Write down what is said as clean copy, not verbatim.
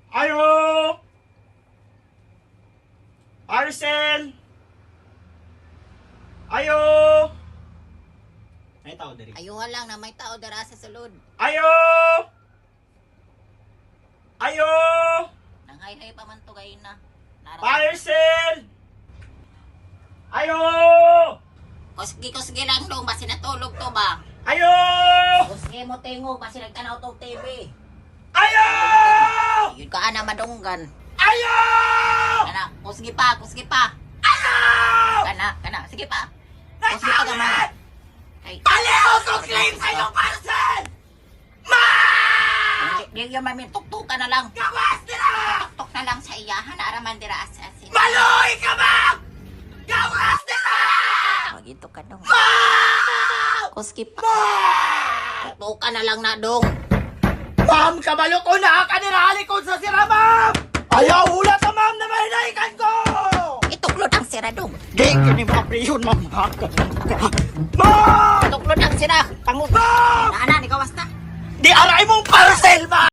Ayo! Parcel! Ayo! Ay, tao dari. Ayuhan lang na may tao dara sa sulod. Ayo! Ayo! Nanghay-hay pa man to gayon na. Parcel! Ayo! Kusgi lang dong, basi natulog to ba? Ayo! Kusgi mo tingog, basi nagtanaw to TV. Ayo! Yun ka ana madunggan. Ayo! Kana, kusgi pa. Ayo! Kana, sige pa. Kusgi pa gamay. Ay, Paliho ko claim sa iyong parcel! Ma! di yun mamin, tuktukan na lang. Gawas nila! Tuktok na lang sa iyahan, araman dira asasin. Maloy ka ba? Gawas nila! Magito ka dong. Ma! Kusgi pa. Ma! Tuktukan na lang na dong. Ma'am, kabalo ko na kanirali ko sa sira, ma'am! Ayaw hula sa ma'am na may naikan ko! Ituklod ang sira dong. Di, kini mapriyon, ma'am. Ma'am! Ituklod ang sira. Pangus. Ma'am! Nana, ni kawas na. Di aray mong parcel, ma'am!